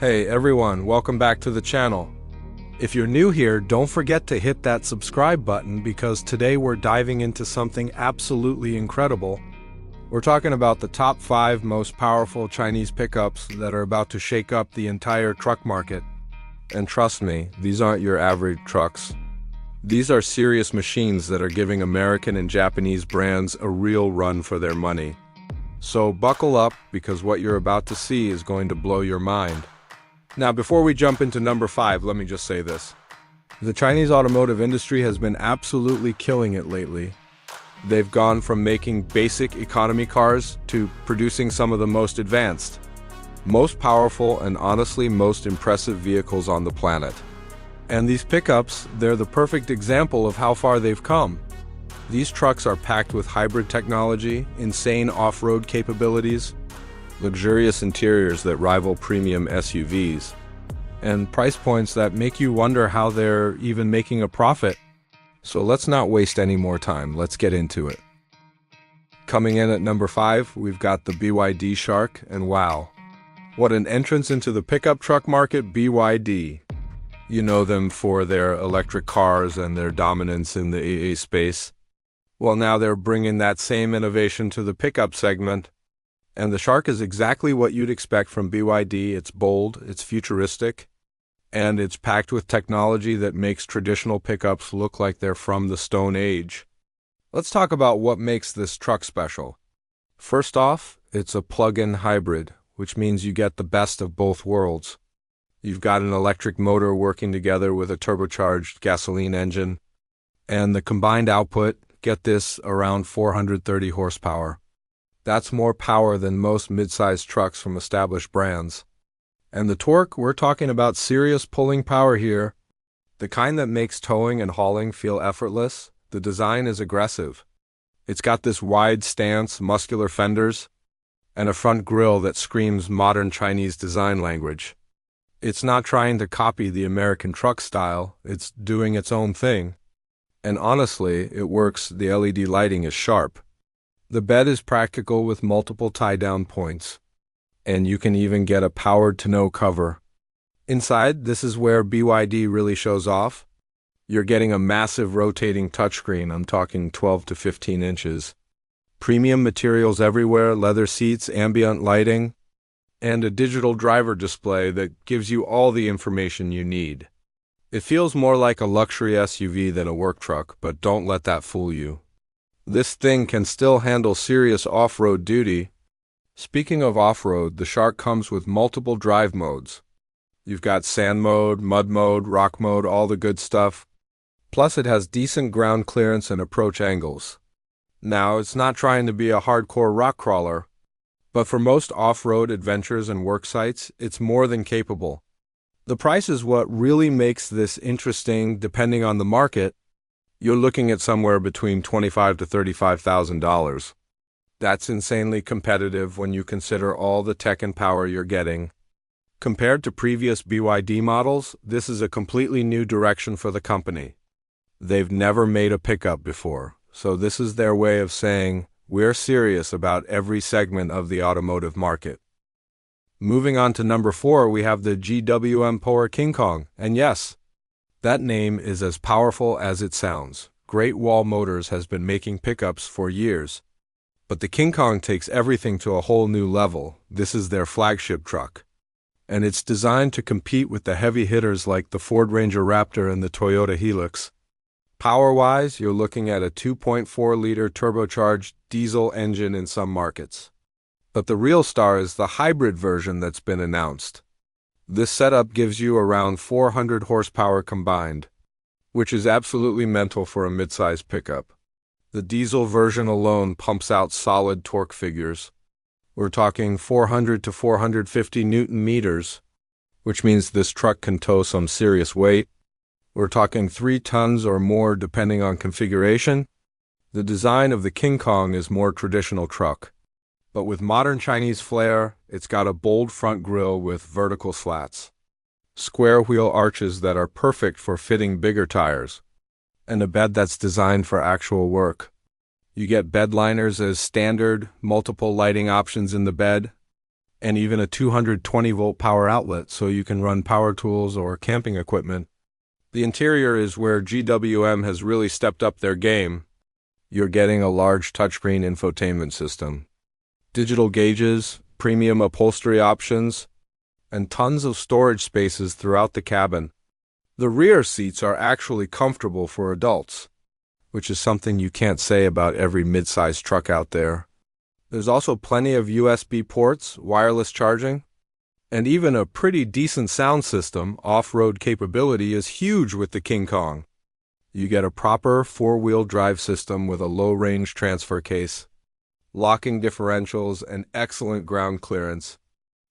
Hey everyone, welcome back to the channel. If you're new here, don't forget to hit that subscribe button because today we're diving into something absolutely incredible. We're talking about the top 5 most powerful Chinese pickups that are about to shake up the entire truck market. And trust me, these aren't your average trucks. These are serious machines that are giving American and Japanese brands a real run for their money. So buckle up because what you're about to see is going to blow your mind. Now, before we jump into number 5, let me just say this. The Chinese automotive industry has been absolutely killing it lately. They've gone from making basic economy cars to producing some of the most advanced, most powerful, and honestly most impressive vehicles on the planet. And these pickups, they're the perfect example of how far they've come. These trucks are packed with hybrid technology, insane off-road capabilities, luxurious interiors that rival premium SUVs, and price points that make you wonder how they're even making a profit. So let's not waste any more time, let's get into it. Coming in at number 5, we've got the BYD Shark, and wow, what an entrance into the pickup truck market. BYD. You know them for their electric cars and their dominance in the AA space. Well, now they're bringing that same innovation to the pickup segment. And the Shark is exactly what you'd expect from BYD. It's bold, it's futuristic, and it's packed with technology that makes traditional pickups look like they're from the Stone Age. Let's talk about what makes this truck special. First off, it's a plug-in hybrid, which means you get the best of both worlds. You've got an electric motor working together with a turbocharged gasoline engine, and the combined output, get this, around 430 horsepower. That's more power than most mid-sized trucks from established brands. And the torque, we're talking about serious pulling power here. The kind that makes towing and hauling feel effortless. The design is aggressive. It's got this wide stance, muscular fenders, and a front grille that screams modern Chinese design language. It's not trying to copy the American truck style, it's doing its own thing. And honestly, it works. The LED lighting is sharp. The bed is practical with multiple tie-down points, and you can even get a powered tonneau cover. Inside, this is where BYD really shows off. You're getting a massive rotating touchscreen, I'm talking 12 to 15 inches. Premium materials everywhere, leather seats, ambient lighting, and a digital driver display that gives you all the information you need. It feels more like a luxury SUV than a work truck, but don't let that fool you. This thing can still handle serious off-road duty. Speaking of off-road, the Shark comes with multiple drive modes. You've got sand mode, mud mode, rock mode, all the good stuff. Plus it has decent ground clearance and approach angles. Now, it's not trying to be a hardcore rock crawler, but for most off-road adventures and work sites, it's more than capable. The price is what really makes this interesting. Depending on the market, you're looking at somewhere between $25,000 to $35,000. That's insanely competitive when you consider all the tech and power you're getting. Compared to previous BYD models, this is a completely new direction for the company. They've never made a pickup before, so this is their way of saying, we're serious about every segment of the automotive market. Moving on to number 4, we have the GWM Power King Kong, and yes, that name is as powerful as it sounds. Great Wall Motors has been making pickups for years, but the King Kong takes everything to a whole new level. This is their flagship truck, and it's designed to compete with the heavy hitters like the Ford Ranger Raptor and the Toyota Hilux. Power-wise, you're looking at a 2.4-liter turbocharged diesel engine in some markets. But the real star is the hybrid version that's been announced. This setup gives you around 400 horsepower combined, which is absolutely mental for a mid-size pickup. The diesel version alone pumps out solid torque figures. We're talking 400 to 450 Newton meters, which means this truck can tow some serious weight. We're talking 3 tons or more depending on configuration. The design of the King Kong is more traditional truck, but with modern Chinese flair. It's got a bold front grille with vertical slats, square wheel arches that are perfect for fitting bigger tires, and a bed that's designed for actual work. You get bed liners as standard, multiple lighting options in the bed, and even a 220-volt power outlet so you can run power tools or camping equipment. The interior is where GWM has really stepped up their game. You're getting a large touchscreen infotainment system, digital gauges, premium upholstery options, and tons of storage spaces throughout the cabin. The rear seats are actually comfortable for adults, which is something you can't say about every mid-sized truck out there. There's also plenty of USB ports, wireless charging, and even a pretty decent sound system. Off-road capability is huge with the King Kong. You get a proper four-wheel drive system with a low-range transfer case, locking differentials, and excellent ground clearance.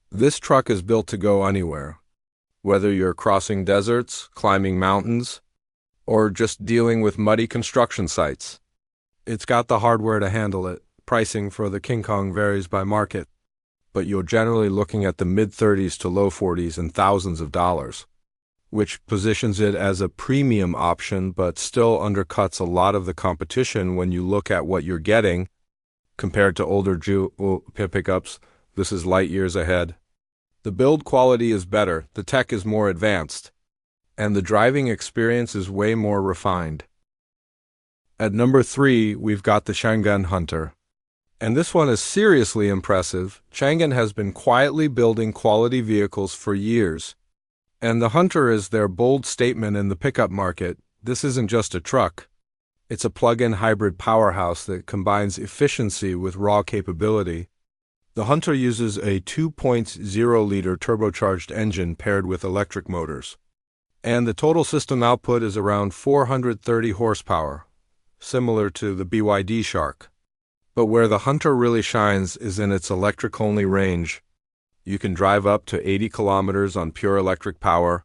This truck is built to go anywhere, whether you're crossing deserts, climbing mountains, or just dealing with muddy construction sites. It's got the hardware to handle it. Pricing for the King Kong varies by market, but you're generally looking at the mid-30s to low 40s and thousands of dollars, which positions it as a premium option but still undercuts a lot of the competition when you look at what you're getting. Compared to older pickups, this is light years ahead. The build quality is better, the tech is more advanced, and the driving experience is way more refined. At number 3, we've got the Changan Hunter. And this one is seriously impressive. Changan has been quietly building quality vehicles for years, and the Hunter is their bold statement in the pickup market. This isn't just a truck. It's a plug-in hybrid powerhouse that combines efficiency with raw capability. The Hunter uses a 2.0-liter turbocharged engine paired with electric motors, and the total system output is around 430 horsepower, similar to the BYD Shark. But where the Hunter really shines is in its electric-only range. You can drive up to 80 kilometers on pure electric power,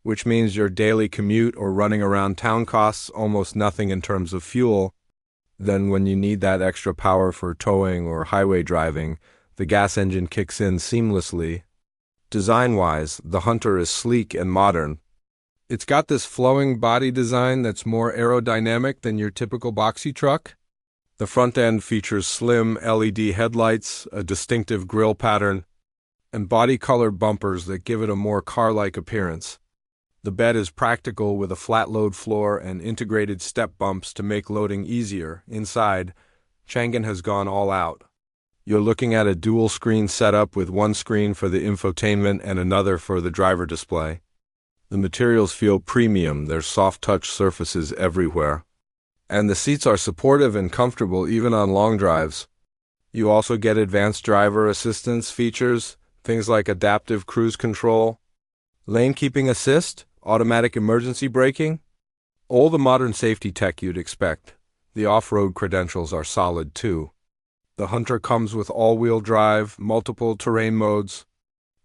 which means your daily commute or running around town costs almost nothing in terms of fuel. Then when you need that extra power for towing or highway driving, the gas engine kicks in seamlessly. Design-wise, the Hunter is sleek and modern. It's got this flowing body design that's more aerodynamic than your typical boxy truck. The front end features slim LED headlights, a distinctive grille pattern, and body-colored bumpers that give it a more car-like appearance. The bed is practical with a flat-load floor and integrated step bumps to make loading easier. Inside, Changan has gone all out. You're looking at a dual-screen setup with one screen for the infotainment and another for the driver display. The materials feel premium. There's soft-touch surfaces everywhere, and the seats are supportive and comfortable even on long drives. You also get advanced driver assistance features, things like adaptive cruise control, lane keeping assist, automatic emergency braking, all the modern safety tech you'd expect. The off-road credentials are solid too. The Hunter comes with all-wheel drive, multiple terrain modes,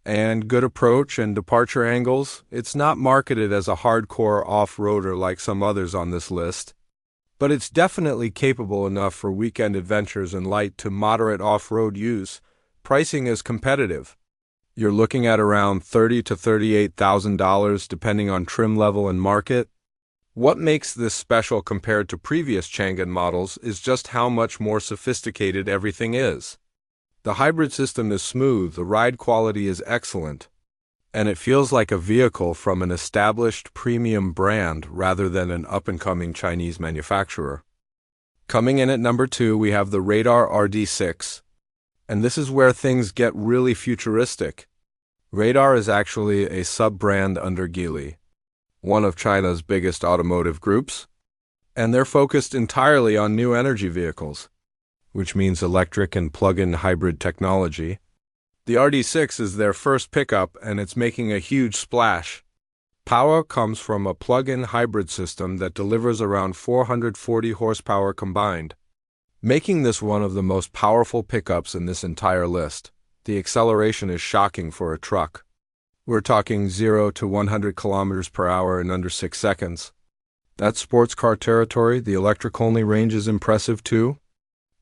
and good approach and departure angles. It's not marketed as a hardcore off-roader like some others on this list, but it's definitely capable enough for weekend adventures and light to moderate off-road use. Pricing is competitive. You're looking at around $30,000 to $38,000 depending on trim level and market. What makes this special compared to previous Changan models is just how much more sophisticated everything is. The hybrid system is smooth, the ride quality is excellent, and it feels like a vehicle from an established premium brand rather than an up-and-coming Chinese manufacturer. Coming in at number 2, we have the Radar RD6, and this is where things get really futuristic. Radar is actually a sub-brand under Geely, one of China's biggest automotive groups, and they're focused entirely on new energy vehicles, which means electric and plug-in hybrid technology. The RD6 is their first pickup, and it's making a huge splash. Power comes from a plug-in hybrid system that delivers around 440 horsepower combined, making this one of the most powerful pickups in this entire list. The acceleration is shocking for a truck. We're talking 0 to 100 kilometers per hour in under 6 seconds. That's sports car territory. The electric-only range is impressive too.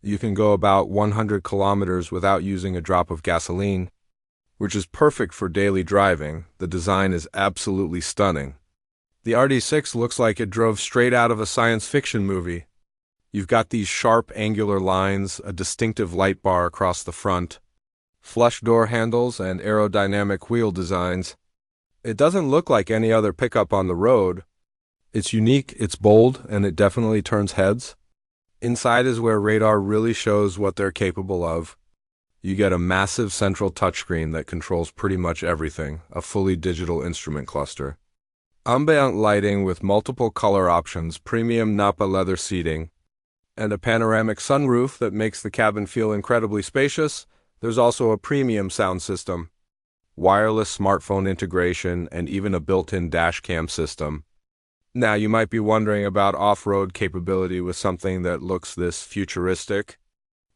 You can go about 100 kilometers without using a drop of gasoline, which is perfect for daily driving. The design is absolutely stunning. The RD6 looks like it drove straight out of a science fiction movie. You've got these sharp angular lines, a distinctive light bar across the front, flush door handles, and aerodynamic wheel designs. It doesn't look like any other pickup on the road. It's unique, it's bold, and it definitely turns heads. Inside is where radar really shows what they're capable of. You get a massive central touchscreen that controls pretty much everything, a fully digital instrument cluster. Ambient lighting with multiple color options, premium Napa leather seating, and a panoramic sunroof that makes the cabin feel incredibly spacious. There's also a premium sound system, wireless smartphone integration, and even a built-in dash cam system. Now, you might be wondering about off-road capability with something that looks this futuristic,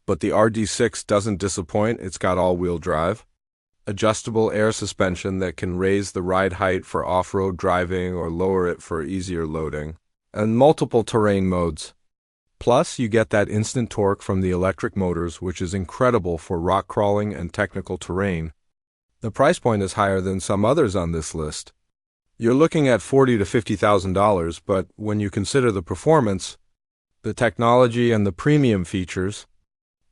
but the RD6 doesn't disappoint. It's got all-wheel drive, adjustable air suspension that can raise the ride height for off-road driving or lower it for easier loading, and multiple terrain modes. Plus, you get that instant torque from the electric motors, which is incredible for rock crawling and technical terrain. The price point is higher than some others on this list. You're looking at $40,000 to $50,000, but when you consider the performance, the technology, and the premium features,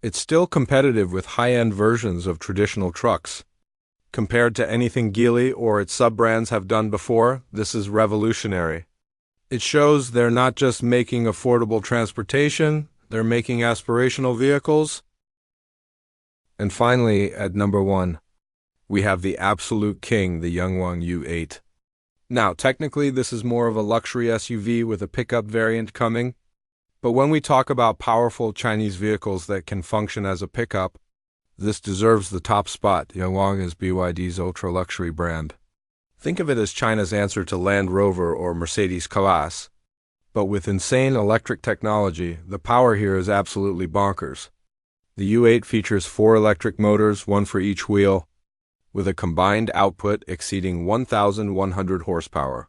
it's still competitive with high-end versions of traditional trucks. Compared to anything Geely or its sub-brands have done before, this is revolutionary. It shows they're not just making affordable transportation, they're making aspirational vehicles. And finally, at number 1, we have the absolute king, the Yangwang U8. Now, technically, this is more of a luxury SUV with a pickup variant coming, but when we talk about powerful Chinese vehicles that can function as a pickup, this deserves the top spot. Yangwang is BYD's ultra-luxury brand. Think of it as China's answer to Land Rover or Mercedes Classe. But with insane electric technology, the power here is absolutely bonkers. The U8 features 4 electric motors, 1 for each wheel, with a combined output exceeding 1,100 horsepower.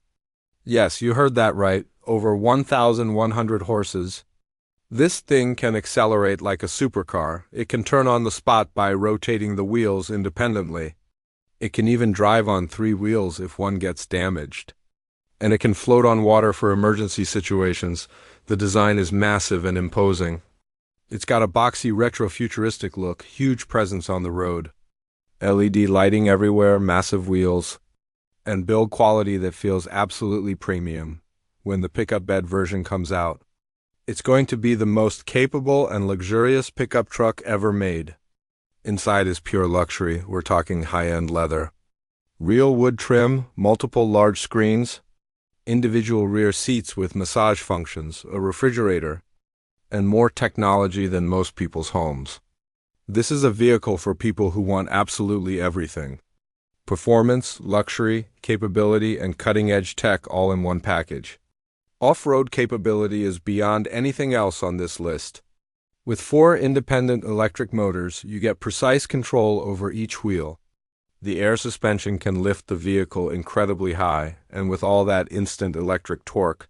Yes, you heard that right, over 1,100 horses. This thing can accelerate like a supercar. It can turn on the spot by rotating the wheels independently. It can even drive on 3 wheels if one gets damaged. And it can float on water for emergency situations. The design is massive and imposing. It's got a boxy retro-futuristic look, huge presence on the road, LED lighting everywhere, massive wheels, and build quality that feels absolutely premium. When the pickup bed version comes out, it's going to be the most capable and luxurious pickup truck ever made. Inside is pure luxury. We're talking high-end leather, real wood trim, multiple large screens, individual rear seats with massage functions, a refrigerator, and more technology than most people's homes. This is a vehicle for people who want absolutely everything. Performance, luxury, capability, and cutting-edge tech all in one package. Off-road capability is beyond anything else on this list. With 4 independent electric motors, you get precise control over each wheel. The air suspension can lift the vehicle incredibly high, and with all that instant electric torque,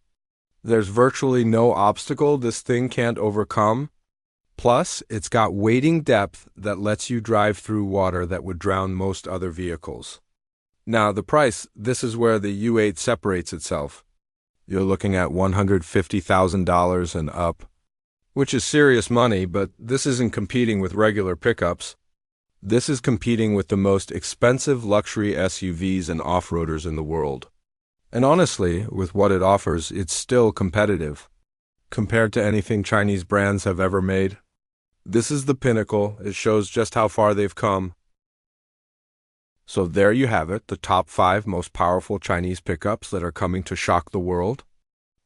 there's virtually no obstacle this thing can't overcome. Plus, it's got wading depth that lets you drive through water that would drown most other vehicles. Now, the price, this is where the U8 separates itself. You're looking at $150,000 and up, which is serious money, but this isn't competing with regular pickups. This is competing with the most expensive luxury SUVs and off-roaders in the world. And honestly, with what it offers, it's still competitive. Compared to anything Chinese brands have ever made, this is the pinnacle. It shows just how far they've come. So there you have it, the top 5 most powerful Chinese pickups that are coming to shock the world.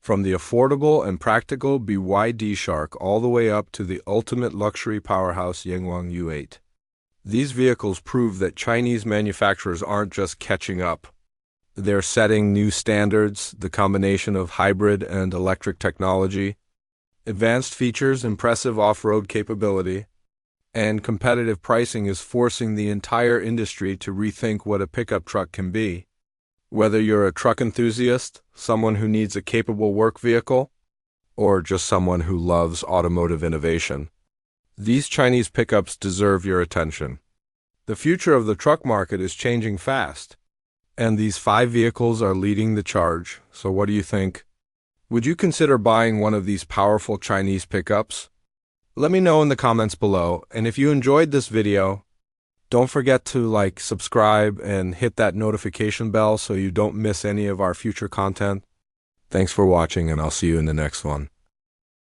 From the affordable and practical BYD Shark all the way up to the ultimate luxury powerhouse Yangwang U8. These vehicles prove that Chinese manufacturers aren't just catching up. They're setting new standards. The combination of hybrid and electric technology, advanced features, impressive off-road capability, and competitive pricing is forcing the entire industry to rethink what a pickup truck can be. Whether you're a truck enthusiast, someone who needs a capable work vehicle, or just someone who loves automotive innovation, these Chinese pickups deserve your attention. The future of the truck market is changing fast, and these 5 vehicles are leading the charge. So what do you think? Would you consider buying one of these powerful Chinese pickups? Let me know in the comments below, and if you enjoyed this video, Don't forget to like, subscribe, and hit that notification bell so you don't miss any of our future content. Thanks for watching, and I'll see you in the next one.